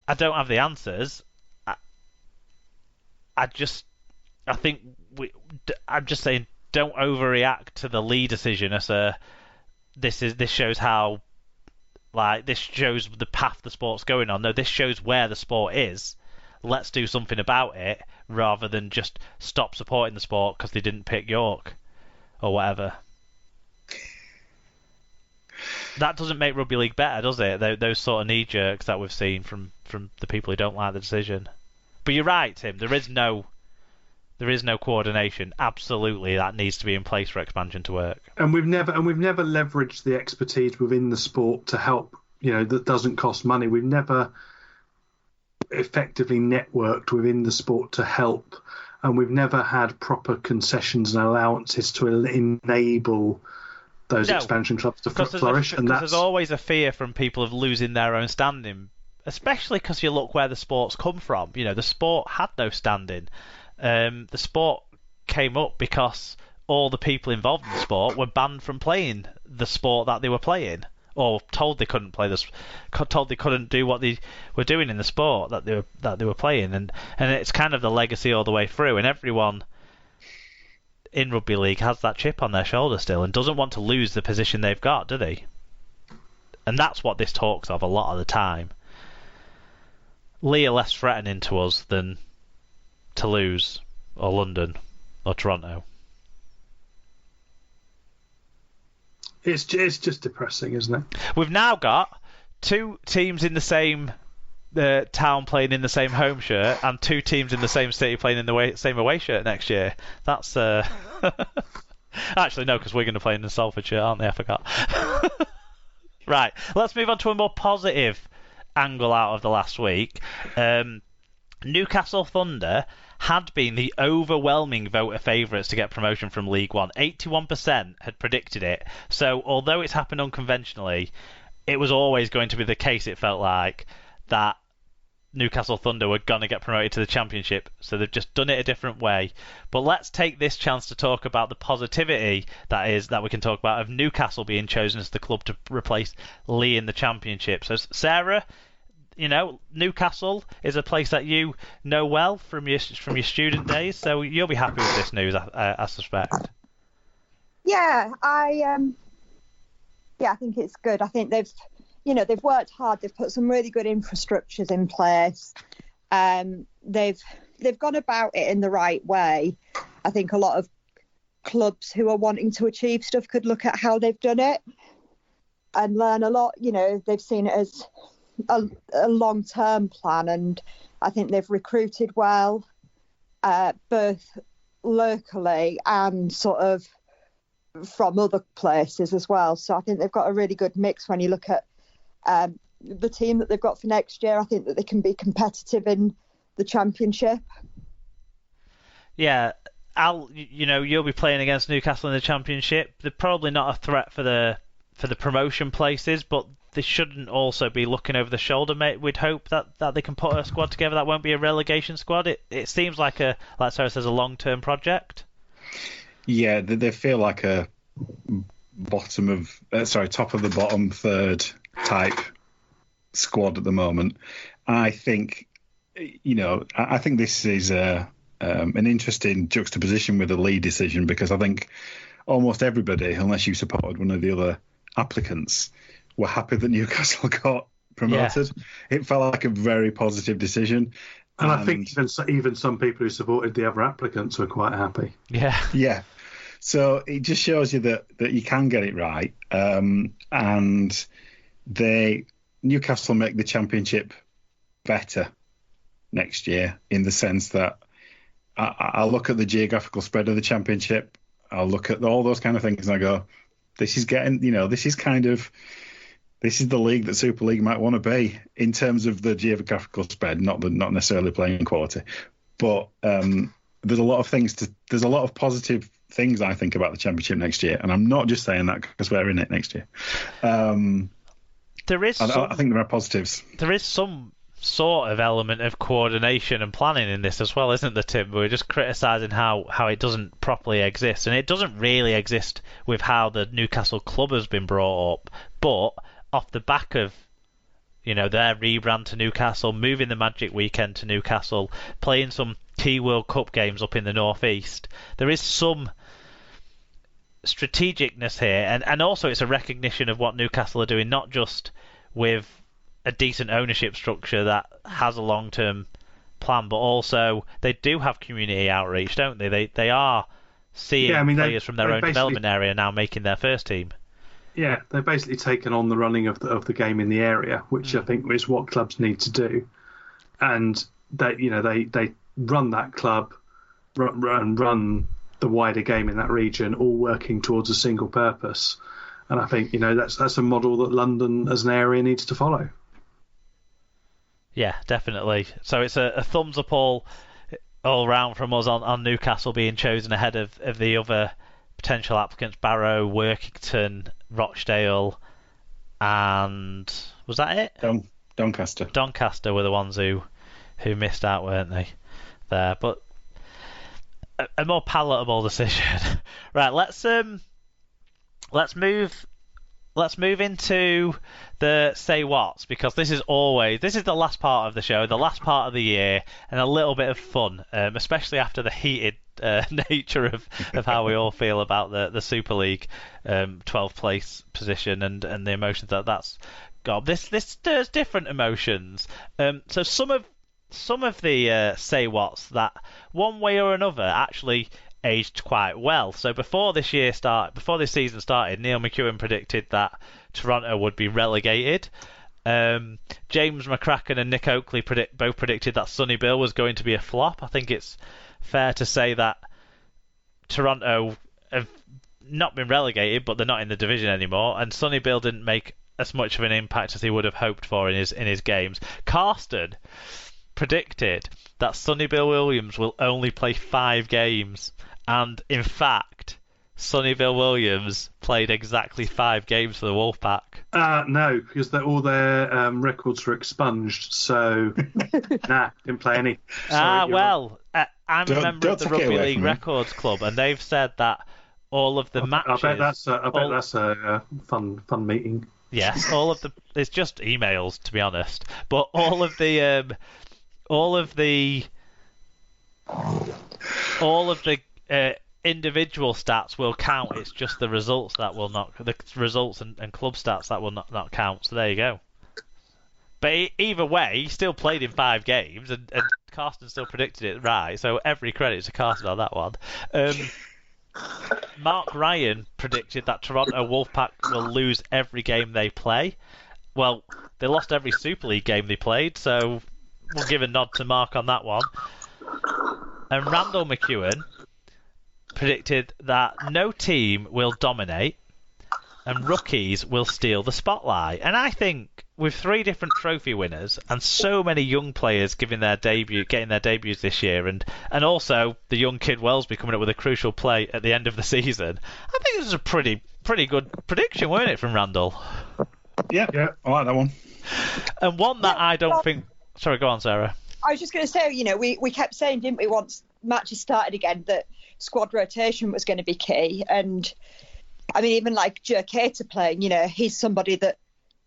I don't have the answers. I think I'm just saying, don't overreact to the Leigh decision as this shows how, like, this shows the path the sport's going on. No, this shows where the sport is. Let's do something about it rather than just stop supporting the sport because they didn't pick York or whatever. That doesn't make rugby league better, does it? Those sort of knee jerks that we've seen from the people who don't like the decision. But you're right, Tim. There is no coordination. Absolutely, that needs to be in place for expansion to work. And we've never leveraged the expertise within the sport to help. That doesn't cost money. We've never effectively networked within the sport to help, and we've never had proper concessions and allowances to enable those expansion clubs to flourish. And there's always a fear from people of losing their own standing, especially because you look where the sport's come from. The sport had no standing. The sport came up because all the people involved in the sport were banned from playing the sport that they were playing, or told they couldn't play this, told they couldn't do what they were doing in the sport that they were playing, and it's kind of the legacy all the way through. And everyone in rugby league has that chip on their shoulder still, and doesn't want to lose the position they've got, do they? And that's what this talks of a lot of the time. Leigh are less threatening to us than Toulouse or London or Toronto. It's just depressing, isn't it? We've now got two teams in the same town playing in the same home shirt, and two teams in the same city playing in the same away shirt next year. That's actually no, because we're going to play in the Salford shirt, aren't they? I forgot. Right, let's move on to a more positive angle out of the last week. Newcastle Thunder had been the overwhelming vote of favourites to get promotion from League One. 81% had predicted it. So although it's happened unconventionally, it was always going to be the case, it felt like, that Newcastle Thunder were going to get promoted to the Championship. So they've just done it a different way. But let's take this chance to talk about the positivity that we can talk about of Newcastle being chosen as the club to replace Leigh in the Championship. So Sarah, Newcastle is a place that you know well from your student days, so you'll be happy with this news, I suspect. Yeah, I think it's good. I think they've worked hard. They've put some really good infrastructures in place. They've gone about it in the right way. I think a lot of clubs who are wanting to achieve stuff could look at how they've done it and learn a lot. They've seen it as a long-term plan, and I think they've recruited well, both locally and sort of from other places as well. So I think they've got a really good mix when you look at the team that they've got for next year. I think that they can be competitive in the Championship. Yeah, you'll be playing against Newcastle in the Championship. They're probably not a threat for the promotion places, but they shouldn't also be looking over the shoulder, mate. We'd hope that they can put a squad together that won't be a relegation squad. It seems like like Sarah says, a long-term project. Yeah, they feel like a top of the bottom third type squad at the moment. I think, I think this is an interesting juxtaposition with the Leigh decision, because I think almost everybody, unless you supported one of the other applicants, were happy that Newcastle got promoted. Yeah. It felt like a very positive decision. And I think even some people who supported the other applicants were quite happy. Yeah. Yeah. So it just shows you that you can get it right. And Newcastle make the Championship better next year, in the sense that I'll look at the geographical spread of the Championship. I'll look at all those kind of things and I go, this is the league that Super League might want to be in terms of the geographical spread, not necessarily playing quality. But there's a lot of positive things I think about the Championship next year, and I'm not just saying that because we're in it next year. I think there are positives. There is some sort of element of coordination and planning in this as well, isn't there, Tim? We're just criticising how it doesn't properly exist, and it doesn't really exist with how the Newcastle club has been brought up, but off the back of their rebrand to Newcastle, moving the Magic Weekend to Newcastle, playing some key World Cup games up in the northeast. There is some strategicness here, and also it's a recognition of what Newcastle are doing, not just with a decent ownership structure that has a long-term plan, but also they do have community outreach, don't they? They are seeing players from their own development area now making their first team. Yeah, they've basically taken on the running of the game in the area, which I think is what clubs need to do. And they run that club, run the wider game in that region, all working towards a single purpose. And I think that's a model that London as an area needs to follow. Yeah, definitely. So it's a thumbs up all round from us on Newcastle being chosen ahead of the other potential applicants: Barrow, Workington, Rochdale, and was that it? Doncaster. Doncaster were the ones who missed out, weren't they? There, but a more palatable decision. Right, let's move into the say whats, because this is the last part of the show, the last part of the year, and a little bit of fun, especially after the heated nature of how we all feel about the Super League 12th place position and the emotions that's got. This stirs different emotions. So some of the say whats that one way or another actually aged quite well. So before this season started, Neil McEwen predicted that Toronto would be relegated. James McCracken and Nick Oakley both predicted that Sonny Bill was going to be a flop. I think it's fair to say that Toronto have not been relegated, but they're not in the division anymore, and Sonny Bill didn't make as much of an impact as he would have hoped for in his games. Karsten predicted that Sonny Bill Williams will only play 5 games, and in fact Sonny Bill Williams played exactly 5 games for the Wolfpack. No, because all their records were expunged, so didn't play any. I'm a member of the Rugby League Records Club, and they've said that all of the matches. I bet that's a fun meeting. Yes, it's just emails, to be honest, but all of the individual stats will count. It's just the results that will not, the results and club stats that will not count. So there you go. But either way, he still played in 5 games, and Karsten still predicted it right. So every credit to Karsten on that one. Mark Ryan predicted that Toronto Wolfpack will lose every game they play. Well, they lost every Super League game they played, so we'll give a nod to Mark on that one. And Randall McEwen predicted that no team will dominate and rookies will steal the spotlight. And I think with 3 different trophy winners and so many young players getting their debuts this year, and also the young kid Wellesby coming up with a crucial play at the end of the season, I think this was a pretty good prediction, weren't it, from Randall? Yeah, I like that one. And one that I don't think... Sorry, go on, Sarah. I was just going to say, we kept saying, didn't we, once matches started again, that squad rotation was going to be key. And I mean, even like Jerkata playing, he's somebody that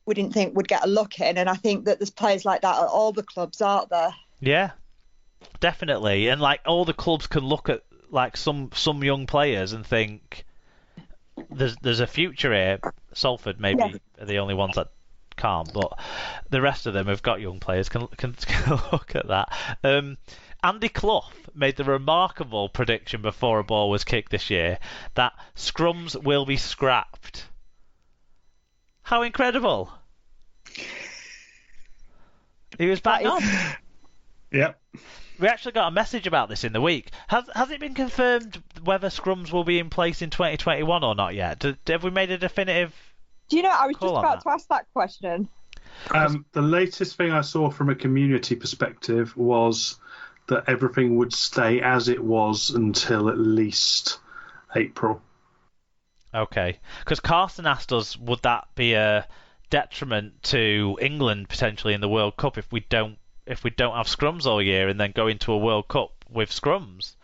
we didn't think would get a look in. And I think that there's players like that at all the clubs, aren't there? Yeah, definitely. And like all the clubs can look at like some young players and think there's a future here. Salford maybe are the only ones that can't, but the rest of them have got young players can look at that. Andy Clough made the remarkable prediction before a ball was kicked this year that scrums will be scrapped. How incredible! He was back on. Yep. We actually got a message about this in the week. Has it been confirmed whether scrums will be in place in 2021 or not yet? Have we made a definitive? Do you know? I was just about to ask that question. The latest thing I saw from a community perspective was that everything would stay as it was until at least April. Okay, because Carson asked us, would that be a detriment to England potentially in the World Cup if we don't have scrums all year and then go into a World Cup with scrums?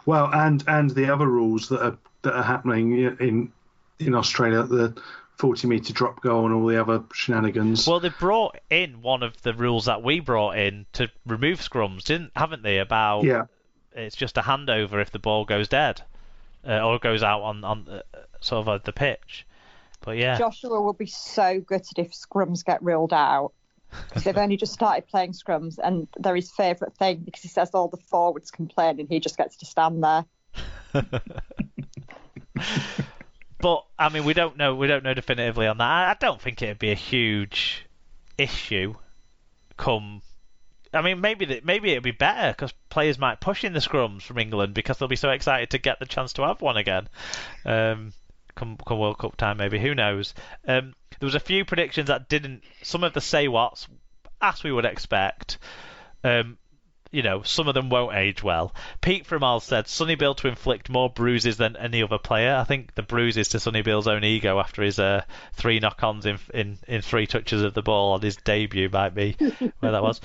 Well, and the other rules that are happening in Australia, the 40-metre drop goal and all the other shenanigans. Well, they brought in one of the rules that we brought in to remove scrums, haven't they? About it's just a handover if the ball goes dead or goes out on sort of the pitch. But yeah, Joshua will be so gutted if scrums get ruled out, because they've only just started playing scrums, and they're his favourite thing because he says all the forwards complain and he just gets to stand there. But I mean, we don't know definitively on that. I don't think it'd be a huge issue. I mean, maybe it'd be better because players might push in the scrums from England because they'll be so excited to get the chance to have one again. Come World Cup time, maybe. Who knows? There was a few predictions that didn't. Some of the say whats, as we would expect. Some of them won't age well. Pete from Al said Sonny Bill to inflict more bruises than any other player. I think the bruises to Sonny Bill's own ego after his 3 knock-ons in 3 touches of the ball on his debut might be where that was.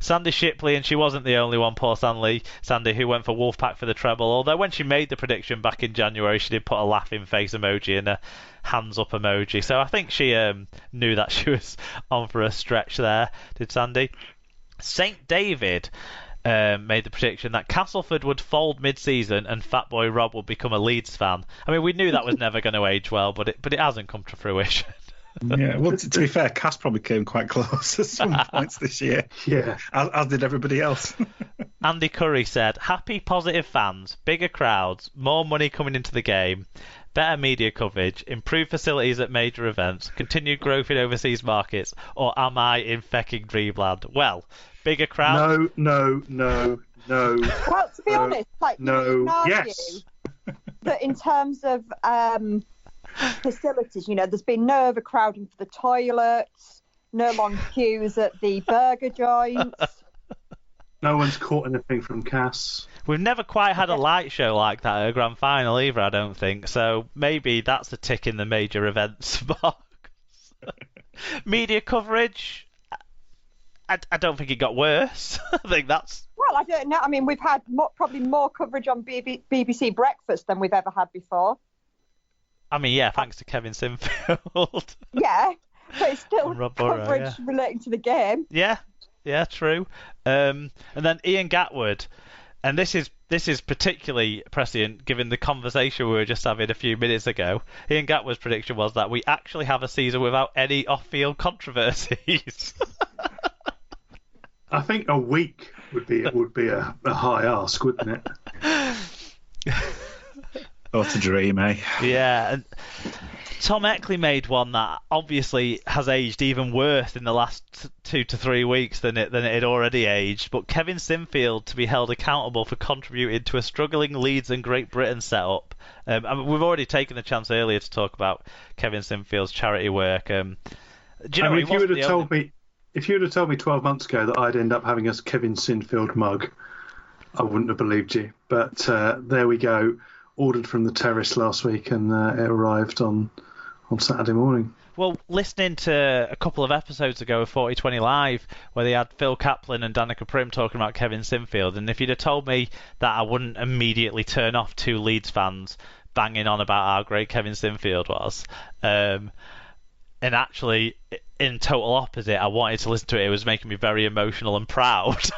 Sandy Shipley, and she wasn't the only one, poor Sandy, who went for Wolfpack for the treble. Although when she made the prediction back in January, she did put a laughing face emoji and a hands up emoji. So I think she knew that she was on for a stretch there, did Sandy. St David made the prediction that Castleford would fold mid-season and Fatboy Rob would become a Leeds fan. I mean, we knew that was never going to age well, but it hasn't come to fruition. Yeah, well, to be fair, Cass probably came quite close at some points this year. Yeah, as did everybody else. Andy Curry said, happy, positive fans, bigger crowds, more money coming into the game, better media coverage, improved facilities at major events, continued growth in overseas markets, or am I in fecking dreamland? Well, bigger crowds? No. Well, to be honest, yes. That in terms of facilities, there's been no overcrowding for the toilets, no long queues at the burger joints. No one's caught anything from Cass. We've never quite had a light show like that at a grand final either, I don't think. So maybe that's a tick in the major events box. Media coverage, I don't think it got worse. I think that's... Well, I don't know. I mean, we've had probably more coverage on BBC Breakfast than we've ever had before. I mean, yeah, thanks to Kevin Sinfield. Yeah, but it's still Burrow, coverage relating to the game. Yeah, true. And then Ian Gatwood, and this is particularly prescient given the conversation we were just having a few minutes ago. Ian Gatwood's prediction was that we actually have a season without any off-field controversies. I think a week would be a high ask, wouldn't it? What a dream, eh? Yeah, and Tom Eckley made one that obviously has aged even worse in the last 2 to 3 weeks than it had already aged. But Kevin Sinfield to be held accountable for contributing to a struggling Leeds and Great Britain setup. I mean, we've already taken the chance earlier to talk about Kevin Sinfield's charity work. Do you know, if you would have told me 12 months ago that I'd end up having a Kevin Sinfield mug, I wouldn't have believed you. But there we go. Ordered from the terrace last week, and it arrived on Saturday morning. Well, listening to a couple of episodes ago of 4020 Live, where they had Phil Kaplan and Danica Prim talking about Kevin Sinfield, and if you'd have told me that, I wouldn't immediately turn off 2 Leeds fans banging on about how great Kevin Sinfield was. And actually, in total opposite, I wanted to listen to it. It was making me very emotional and proud.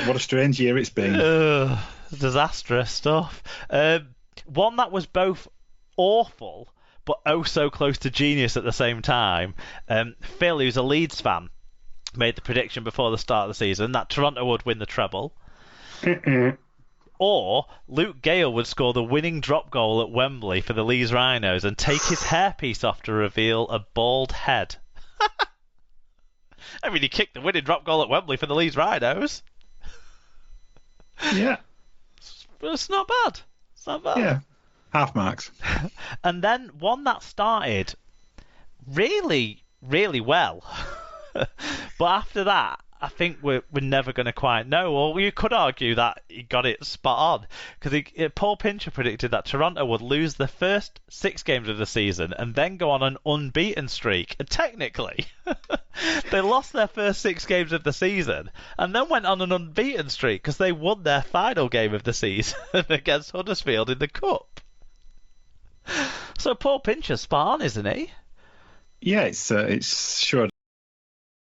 What a strange year it's been. Disastrous stuff. One that was both awful but oh so close to genius at the same time. Phil, who's a Leeds fan, made the prediction before the start of the season that Toronto would win the treble. Or Luke Gale would score the winning drop goal at Wembley for the Leeds Rhinos and take his hairpiece off to reveal a bald head. I mean, he kicked the winning drop goal at Wembley for the Leeds Rhinos. Yeah. It's not bad. It's not bad. Yeah. Half marks. And then one that started really, really well. But after that, I think we're never going to quite know. Or you could argue that he got it spot on. Because Paul Pincher predicted that Toronto would lose the first 6 games of the season and then go on an unbeaten streak. And technically, they lost their first 6 games of the season and then went on an unbeaten streak because they won their final game of the season against Huddersfield in the Cup. So Paul Pincher's spot on, isn't he? Yeah, it's sure